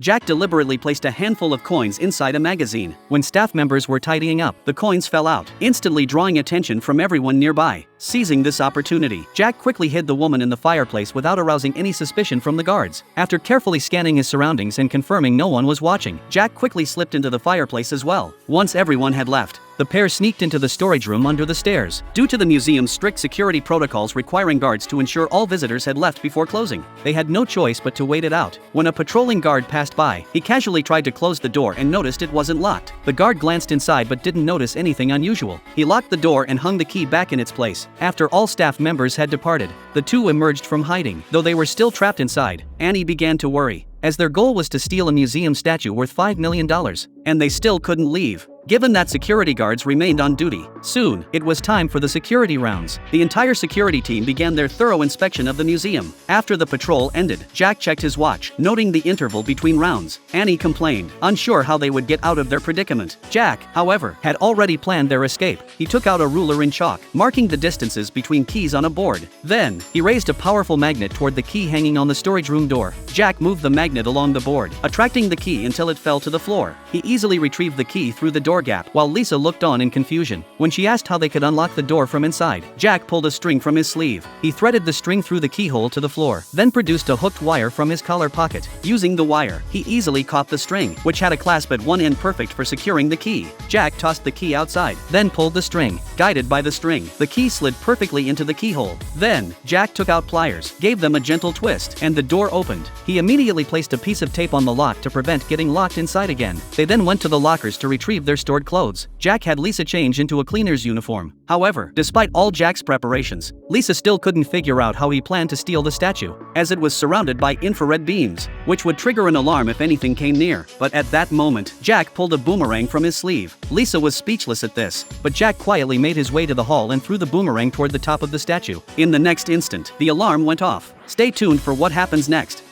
Jack deliberately placed a handful of coins inside a magazine. When staff members were tidying up, the coins fell out, instantly drawing attention from everyone nearby. Seizing this opportunity, Jack quickly hid the woman in the fireplace without arousing any suspicion from the guards. After carefully scanning his surroundings and confirming no one was watching, Jack quickly slipped into the fireplace as well. Once everyone had left, the pair sneaked into the storage room under the stairs. Due to the museum's strict security protocols requiring guards to ensure all visitors had left before closing, they had no choice but to wait it out. When a patrolling guard passed by, he casually tried to close the door and noticed it wasn't locked. The guard glanced inside but didn't notice anything unusual. He locked the door and hung the key back in its place. After all staff members had departed, the two emerged from hiding. Though they were still trapped inside, Annie began to worry, as their goal was to steal a museum statue worth $5 million, and they still couldn't leave, given that security guards remained on duty. Soon, it was time for the security rounds. The entire security team began their thorough inspection of the museum. After the patrol ended, Jack checked his watch, noting the interval between rounds. Annie complained, unsure how they would get out of their predicament. Jack, however, had already planned their escape. He took out a ruler in chalk, marking the distances between keys on a board. Then, he raised a powerful magnet toward the key hanging on the storage room door. Jack moved the magnet along the board, attracting the key until it fell to the floor. He easily retrieved the key through the door gap, while Lisa looked on in confusion. When she asked how they could unlock the door from inside, Jack pulled a string from his sleeve. He threaded the string through the keyhole to the floor, then produced a hooked wire from his collar pocket. Using the wire, he easily caught the string, which had a clasp at one end perfect for securing the key. Jack tossed the key outside, then pulled the string. Guided by the string, the key slid perfectly into the keyhole. Then, Jack took out pliers, gave them a gentle twist, and the door opened. He immediately placed a piece of tape on the lock to prevent getting locked inside again. They then went to the lockers to retrieve their stored clothes. Jack had Lisa change into a cleaner's uniform. However, despite all Jack's preparations, Lisa still couldn't figure out how he planned to steal the statue, as it was surrounded by infrared beams, which would trigger an alarm if anything came near. But at that moment, Jack pulled a boomerang from his sleeve. Lisa was speechless at this, but Jack quietly made his way to the hall and threw the boomerang toward the top of the statue. In the next instant, the alarm went off. Stay tuned for what happens next.